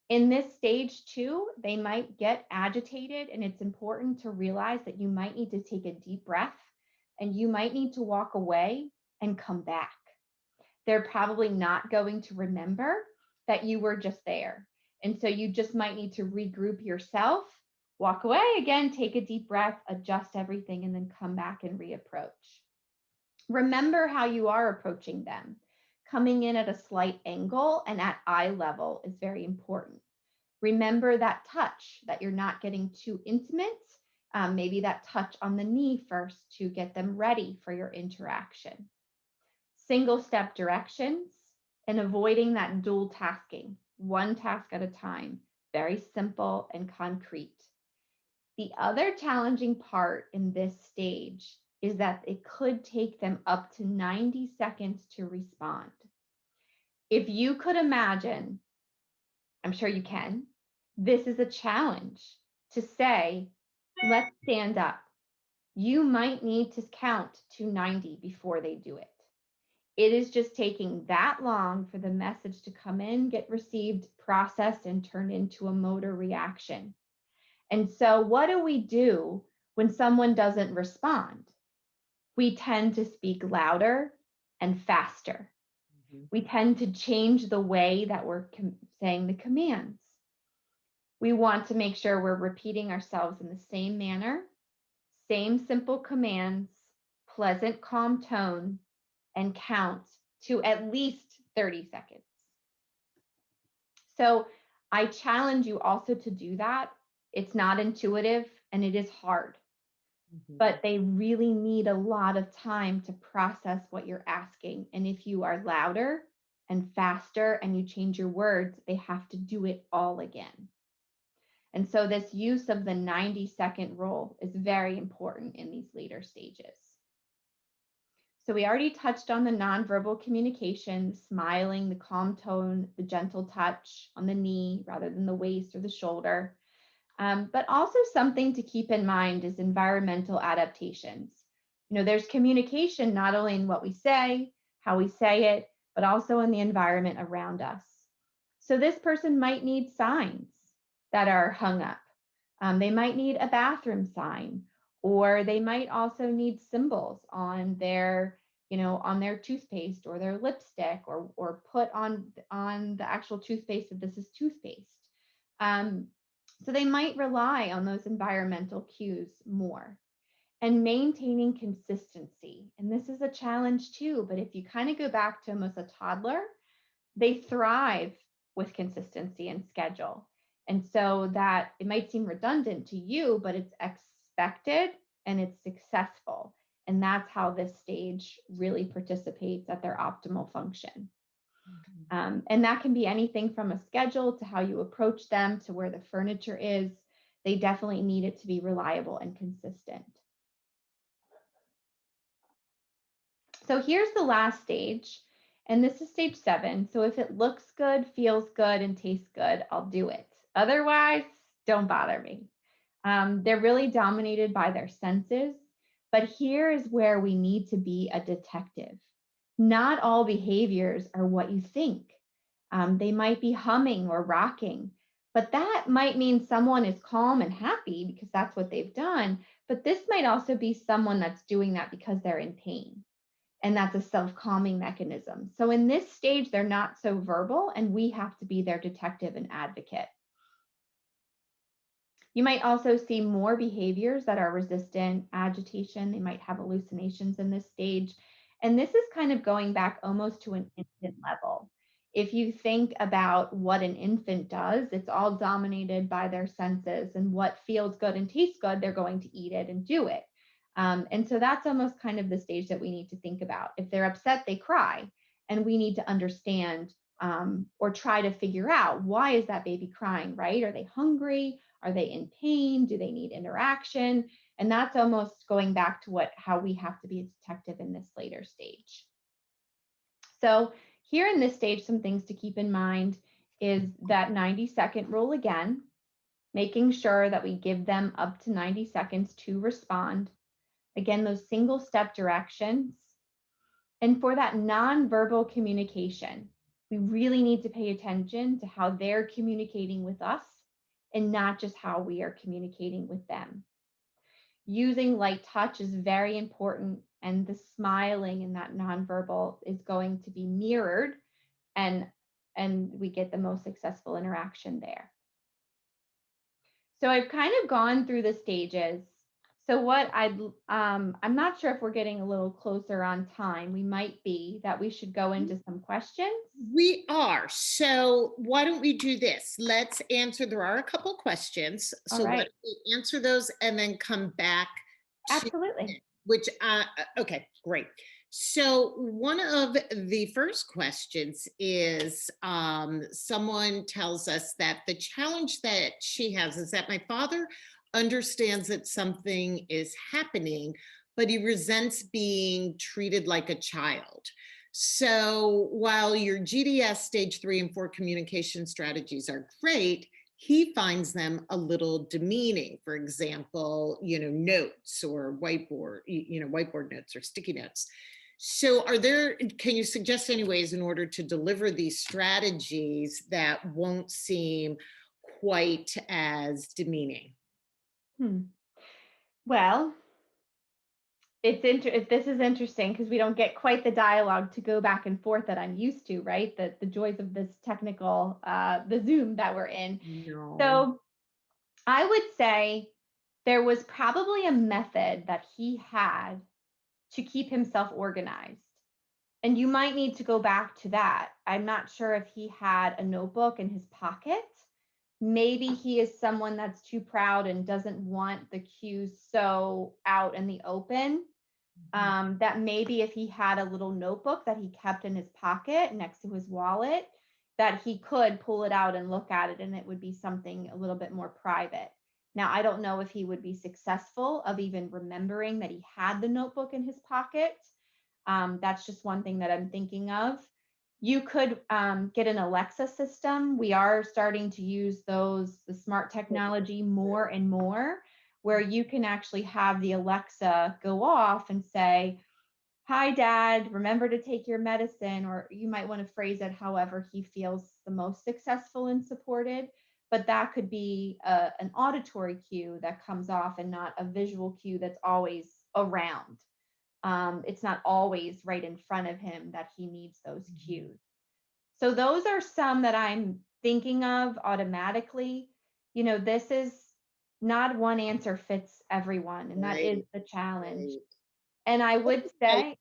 S2: In this stage too, they might get agitated, and it's important to realize that you might need to take a deep breath and you might need to walk away and come back. They're probably not going to remember that you were just there. And so you just might need to regroup yourself, walk away again, take a deep breath, adjust everything, and then come back and reapproach. Remember how you are approaching them. Coming in at a slight angle and at eye level is very important. Remember that touch, that you're not getting too intimate. Maybe that touch on the knee first to get them ready for your interaction. Single step directions and avoiding that dual tasking, one task at a time, very simple and concrete. The other challenging part in this stage is that it could take them up to 90 seconds to respond. If you could imagine, I'm sure you can, this is a challenge to say, let's stand up. You might need to count to 90 before they do it. It is just taking that long for the message to come in, get received, processed, and turned into a motor reaction. And so, what do we do when someone doesn't respond? We tend to speak louder and faster.
S1: Mhm.
S2: We tend to change the way that we're saying the commands. We want to make sure we're repeating ourselves in the same manner, same simple commands, pleasant, calm tone, and count to at least 30 seconds. So I challenge you also to do that. It's not intuitive and it is hard, but they really need a lot of time to process what you're asking. And if you are louder and faster and you change your words, they have to do it all again. And so this use of the 90-second rule is very important in these later stages. So we already touched on the nonverbal communication, the smiling, the calm tone, the gentle touch on the knee rather than the waist or the shoulder. But also something to keep in mind is environmental adaptations. You know, there's communication not only in what we say, how we say it, but also in the environment around us. So this person might need signs that are hung up. They might need a bathroom sign, or they might also need symbols on their, on their toothpaste or their lipstick, or put on the actual toothpaste that this is toothpaste. So they might rely on those environmental cues more. And maintaining consistency. And this is a challenge too, but if you kind of go back to almost a toddler, they thrive with consistency and schedule. And so that it might seem redundant to you, but it's expected and it's successful. And that's how this stage really participates at their optimal function. And that can be anything from a schedule to how you approach them to where the furniture is. They definitely need it to be reliable and consistent. So here's the last stage, and this is stage 7. So if it looks good, feels good, and tastes good, I'll do it. Otherwise, don't bother me. They're really dominated by their senses, but here is where we need to be a detective. Not all behaviors are what you think. They might be humming or rocking, but that might mean someone is calm and happy because that's what they've done. But this might also be someone that's doing that because they're in pain. And that's a self-calming mechanism. So in this stage, they're not so verbal, and we have to be their detective and advocate. You might also see more behaviors that are resistant, agitation. They might have hallucinations in this stage. And this is kind of going back almost to an infant level. If you think about what an infant does, it's all dominated by their senses, and what feels good and tastes good, they're going to eat it and do it. And so that's almost kind of the stage that we need to think about. If they're upset, they cry, and we need to understand or try to figure out, why is that baby crying, right? Are they hungry? Are they in pain? Do they need interaction? And that's almost going back to how we have to be a detective in this later stage. So here in this stage, some things to keep in mind is that 90-second rule again, making sure that we give them up to 90 seconds to respond. Again, those single step directions. And for that nonverbal communication, we really need to pay attention to how they're communicating with us and not just how we are communicating with them. Using light touch is very important, and the smiling and that nonverbal is going to be mirrored, and we get the most successful interaction there. So I've kind of gone through the stages. So I'm not sure if we're getting a little closer on time. We might be, that we should go into some questions.
S1: We are. So why don't we do this? Let's answer. There are a couple questions.
S2: All
S1: So why
S2: right.
S1: don't we answer those and then come back to
S2: Absolutely.
S1: it, which, okay, great. So one of the first questions is someone tells us that the challenge that she has is that my father understands that something is happening, but he resents being treated like a child. So while your GDS stage 3 and 4 communication strategies are great, he finds them a little demeaning. For example, notes or whiteboard notes or sticky notes. So can you suggest any ways in order to deliver these strategies that won't seem quite as demeaning?
S2: Well, this is interesting because we don't get quite the dialogue to go back and forth that I'm used to, right? The joys of this technical, the Zoom that we're in.
S1: No.
S2: So I would say there was probably a method that he had to keep himself organized. And you might need to go back to that. I'm not sure if he had a notebook in his pocket. Maybe he is someone that's too proud and doesn't want the cues so out in the open. That maybe if he had a little notebook that he kept in his pocket next to his wallet, that he could pull it out and look at it, and it would be something a little bit more private. Now, I don't know if he would be successful of even remembering that he had the notebook in his pocket. That's just one thing that I'm thinking of. You could get an Alexa system. We are starting to use the smart technology more and more, where you can actually have the Alexa go off and say, "Hi, Dad, remember to take your medicine." Or you might want to phrase it however he feels the most successful and supported. But that could be an auditory cue that comes off and not a visual cue that's always around. It's not always right in front of him that he needs those cues. So those are some that I'm thinking of automatically. This is not one answer fits everyone, and that is
S1: Right,
S2: the challenge.
S1: right.
S2: And I would say,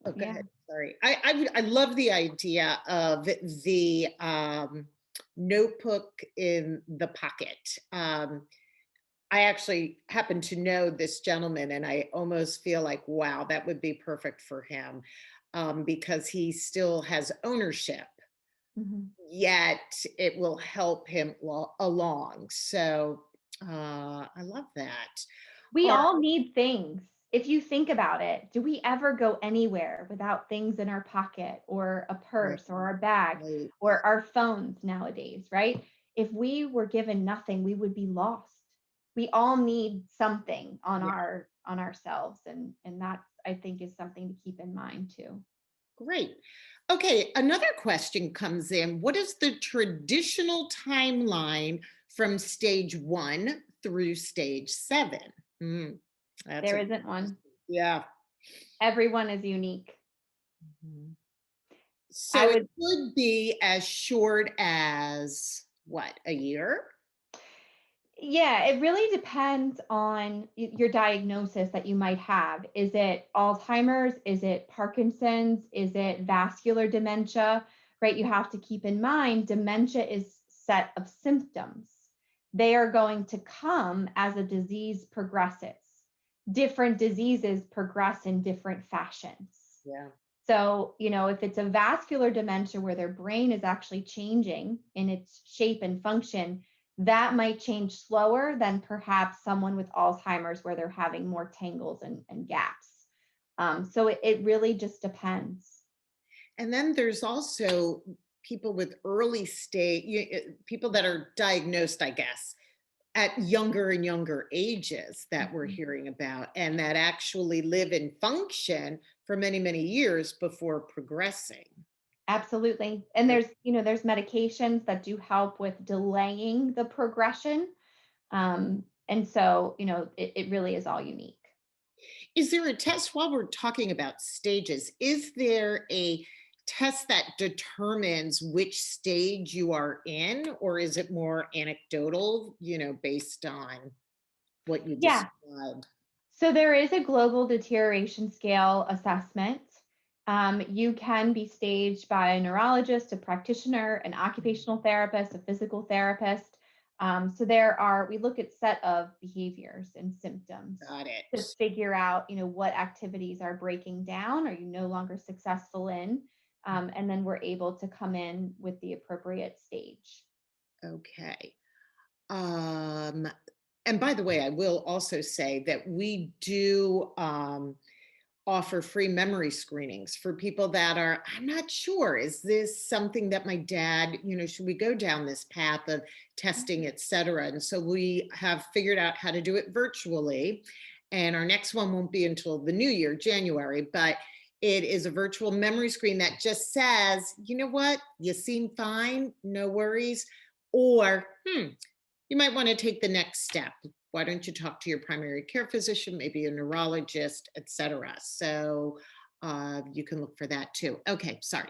S1: Oh, go
S2: yeah,
S1: ahead. Sorry. I love the idea of the notebook in the pocket. I actually happen to know this gentleman, and I almost feel like, wow, that would be perfect for him, because he still has ownership,
S2: mhm.
S1: yet it will help him along. So I love that.
S2: We
S1: All
S2: all need things. If you think about it, do we ever go anywhere without things in our pocket or a
S1: right,
S2: purse or our bag
S1: right.
S2: or our phones nowadays, right? If we were given nothing, we would be lost. We all need something
S1: Yeah,
S2: on ourselves, and that, I think, is something to keep in mind too.
S1: great. Okay, another question comes in. What is the traditional timeline from stage 1 through stage 7? Hmm, that's
S2: There
S1: a
S2: isn't one.
S1: yeah.
S2: Everyone is unique.
S1: Mhm.
S2: I
S1: So it
S2: would
S1: could be as short as what, a year?
S2: Yeah, it really depends on your diagnosis that you might have. Is it Alzheimer's? Is it Parkinson's? Is it vascular dementia? Right? You have to keep in mind dementia is set of symptoms. They are going to come as a disease progresses. Different diseases progress in different fashions.
S1: Yeah.
S2: So, if it's a vascular dementia where their brain is actually changing in its shape and function, that might change slower than perhaps someone with Alzheimer's where they're having more tangles and gaps. So it really just depends.
S1: And then there's also people with early stage, people that are diagnosed, I guess, at younger and younger ages that we're
S2: Mhm.
S1: hearing about, and that actually live and function for many, many years before progressing.
S2: Absolutely. And
S1: So
S2: there's medications that do help with delaying the progression. And so, it really is all unique.
S1: is there a test while we're talking about stages? Is there a test that determines which stage you are in, or is it more anecdotal, based on what you
S2: Yeah.
S1: described?
S2: So there is a global deterioration scale assessment. You can be staged by a neurologist, a practitioner, an occupational therapist, a physical therapist. We look at set of behaviors and symptoms
S1: Got
S2: to
S1: it.
S2: figure out, what activities are breaking down, are you no longer successful in, and then we're able to come in with the appropriate stage.
S1: Okay. Um, and by the way, I will also say that we do offer free memory screenings for people that are, I'm not sure, is this something that my dad, should we go down this path of testing, et cetera? And so we have figured out how to do it virtually. And our next one won't be until the new year, January, but it is a virtual memory screen that just says, you know what, you seem fine, no worries. Or, you might want to take the next step. Why don't you talk to your primary care physician, maybe a neurologist, etc. So you can look for that too. Okay, sorry.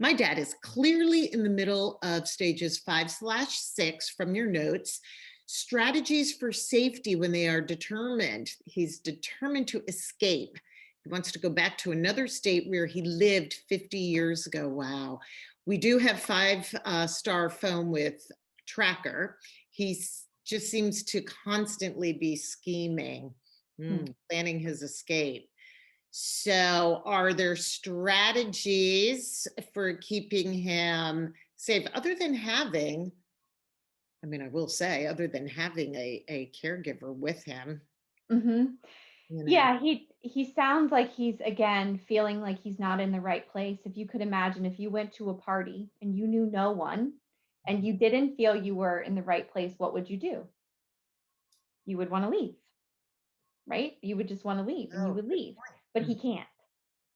S1: My dad is clearly in the middle of stages 5/6 from your notes. Strategies for safety when they are determined. He's determined to escape. He wants to go back to another state where he lived 50 years ago. Wow. We do have five-star phone with tracker. He just seems to constantly be scheming,
S2: Hmm.
S1: planning his escape. So, are there strategies for keeping him safe other than having, I mean, I will say, other than having a caregiver with him,
S2: Mhm.
S1: you know?
S2: Yeah, he sounds like he's again feeling like he's not in the right place. If you could imagine if you went to a party and you knew no one and you didn't feel you were in the right place, what would you do? You would want to leave, right? You would just want to leave and you
S1: Oh,
S2: would
S1: good
S2: leave, but
S1: point.
S2: he can't.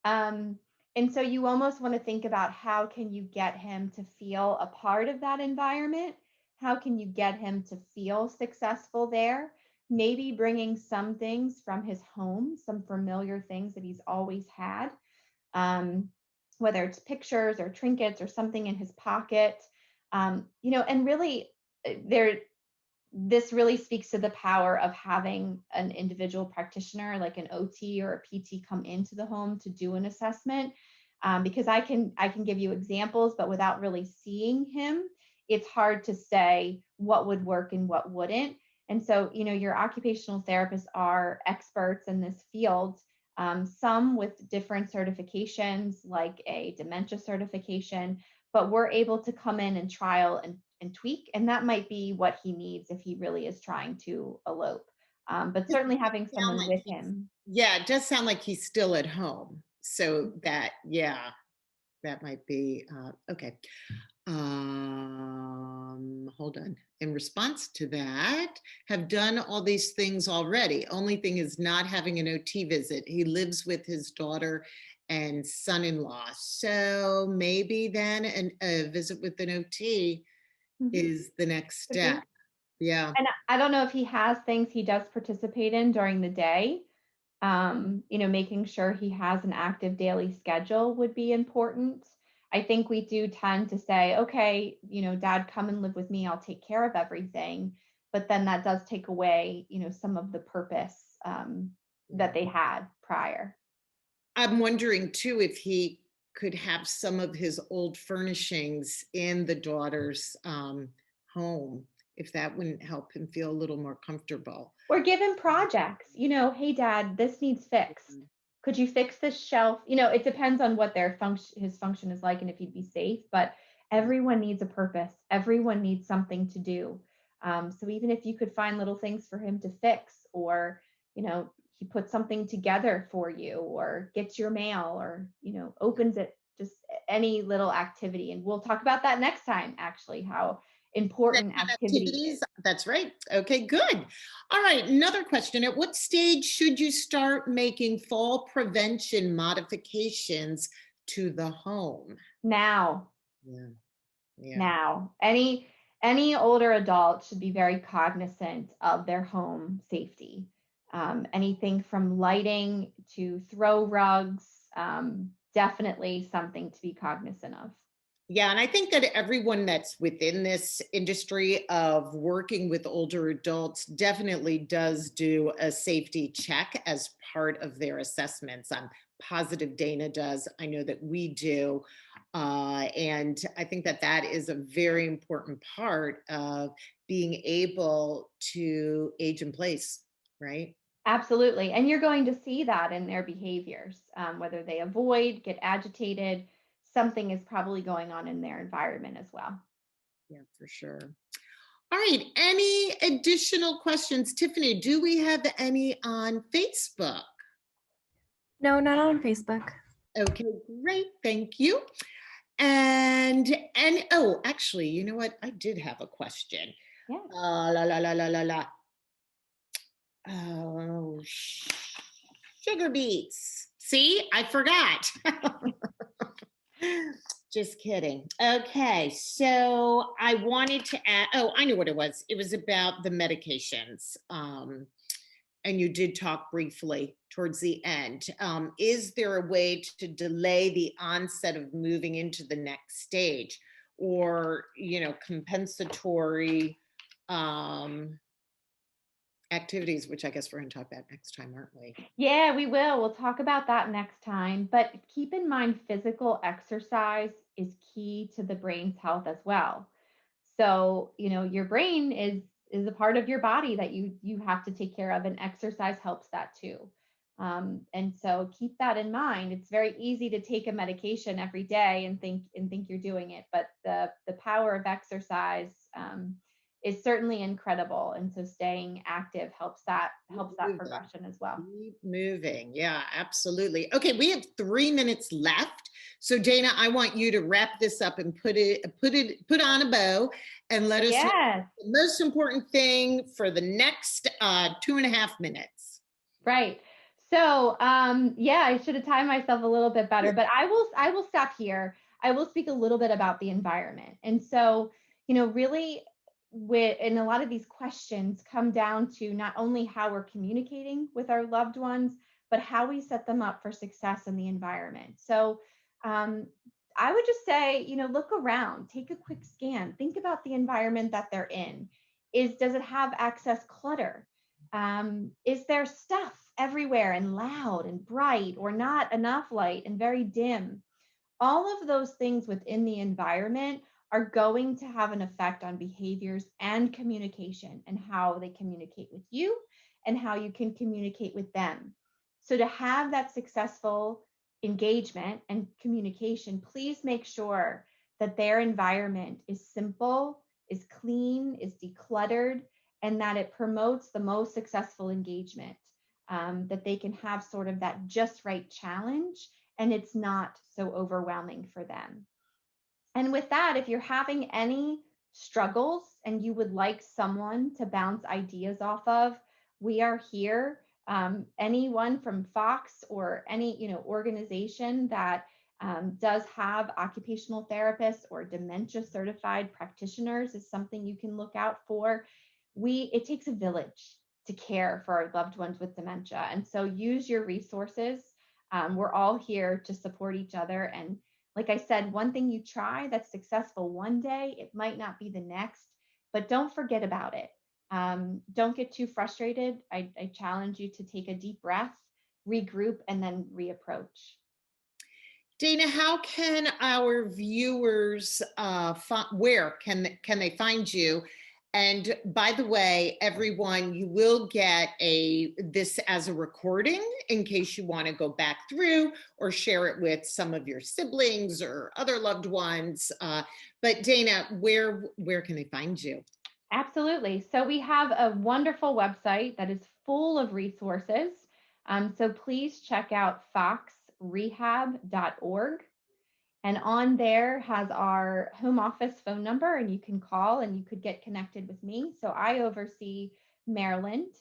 S2: Um, and so you almost want to think about how can you get him to feel a part of that environment? How can you get him to feel successful there? Maybe bringing some things from his home, some familiar things that he's always had, um, whether it's pictures or trinkets or something in his pocket. And really, there this really speaks to the power of having an individual practitioner like an OT or a PT come into the home to do an assessment, because I can give you examples, but without really seeing him, it's hard to say what would work and what wouldn't. And so, your occupational therapists are experts in this field. Some with different certifications, like a dementia certification, but we're able to come in and trial and tweak. And that might be what he needs if he really is trying to elope. But
S1: It
S2: certainly
S1: does
S2: having
S1: sound
S2: someone
S1: like
S2: with
S1: he's,
S2: him.
S1: yeah, it does sound like he's still at home. So that, yeah, that might be okay. Hold on. In response to that, have done all these things already. Only thing is not having an OT visit. He lives with his daughter and son-in-law. So maybe then a visit with an OT
S2: Mhm.
S1: is the next
S2: Could
S1: step.
S2: be.
S1: Yeah.
S2: And I don't know if he has things he does participate in during the day. Making sure he has an active daily schedule would be important. I think we do tend to say, okay, dad, come and live with me. I'll take care of everything. but then that does take away, some of the purpose that they had prior.
S1: I'm wondering too if he could have some of his old furnishings in the daughter's home, if that wouldn't help him feel a little more comfortable.
S2: Or give him projects, hey dad, this needs fixed. Could you fix this shelf? It depends on what his function is like and if he'd be safe, but everyone needs a purpose. Everyone needs something to do. So even if you could find little things for him to fix, or, he puts something together for you, or gets your mail, or, opens it, just any little activity. And we'll talk about that next time, actually, how important activity is.
S1: Activities. That's right. Okay, good. All right. Another question. At what stage should you start making fall prevention modifications to the home?
S2: Now,
S1: Yeah. Yeah.
S2: now, any older adult should be very cognizant of their home safety. Anything from lighting to throw rugs, definitely something to be cognizant of.
S1: Yeah, and I think that everyone that's within this industry of working with older adults definitely does do a safety check as part of their assessments. I'm positive Dana does. I know that we do. And I think that that is a very important part of being able to age in place, right?
S2: Absolutely. And you're going to see that in their behaviors, whether they avoid, get agitated, something is probably going on in their environment as well.
S1: Yeah, for sure. All right. Any additional questions? Tiffany, do we have any on Facebook?
S3: No, not on Facebook.
S1: Okay, great. Thank you. And oh, actually, you know what? I did have a question.
S2: Yeah.
S1: La la la la la la. Oh, sugar beets. See, I forgot. Just kidding. Okay, so I wanted to add, oh, I knew what it was. It was about the medications. And you did talk briefly towards the end. Is there a way to delay the onset of moving into the next stage, or, compensatory activities, which I guess we're going to talk about next time, aren't we?
S2: Yeah, we will. We'll talk about that next time. But keep in mind, physical exercise is key to the brain's health as well. So, your brain is a part of your body that you have to take care of, and exercise helps that too. And so keep that in mind. It's very easy to take a medication every day and think you're doing it, but the power of exercise is certainly incredible. And so staying active helps that progression as well.
S1: Keep moving. Yeah, absolutely. Okay, we have 3 minutes left. So Dana, I want you to wrap this up and put on a bow and let us know
S2: Yes.
S1: the most important thing for the next 2.5 minutes.
S2: Right. So, yeah, I should have timed myself a little bit better, but I will stop here. I will speak a little bit about the environment. And so, really, and a lot of these questions come down to not only how we're communicating with our loved ones, but how we set them up for success in the environment. So, um, I would just say, look around, take a quick scan, think about the environment that they're in. Does it have excess clutter? Is there stuff everywhere and loud and bright, or not enough light and very dim? All of those things within the environment are going to have an effect on behaviors and communication, and how they communicate with you and how you can communicate with them. So, to have that successful engagement and communication, please make sure that their environment is simple, is clean, is decluttered, and that it promotes the most successful engagement, that they can have sort of that just right challenge and it's not so overwhelming for them. And with that, if you're having any struggles and you would like someone to bounce ideas off of, we are here. Anyone from Fox or any organization that does have occupational therapists or dementia certified practitioners is something you can look out for. It takes a village to care for our loved ones with dementia, and so use your resources. We're all here to support each other, and like I said, one thing you try that's successful one day, it might not be the next, but don't forget about it. Don't get too frustrated. I challenge you to take a deep breath, regroup, and then reapproach.
S1: Dana, how can our viewers, where can they find you? And by the way, everyone, you will get this as a recording in case you want to go back through or share it with some of your siblings or other loved ones. But Dana, where can they find you?
S2: Absolutely. So we have a wonderful website that is full of resources. So please check out foxrehab.org. And on there has our home office phone number, and you can call and you could get connected with me. So I oversee Maryland,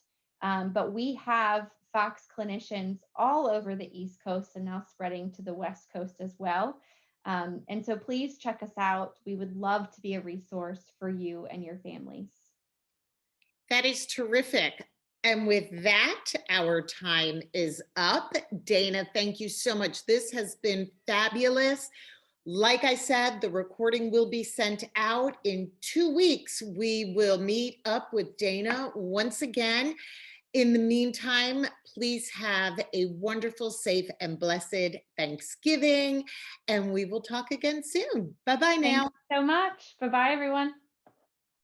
S2: but we have Fox clinicians all over the East Coast and now spreading to the West Coast as well. And so please check us out. We would love to be a resource for you and your families.
S1: That is terrific. And with that, our time is up. Dana, thank you so much. This has been fabulous. Like I said, the recording will be sent out in 2 weeks. We will meet up with Dana once again. In the meantime, please have a wonderful, safe, and blessed Thanksgiving. And we will talk again soon. Bye-bye now.
S2: Thanks so much. Bye-bye, everyone.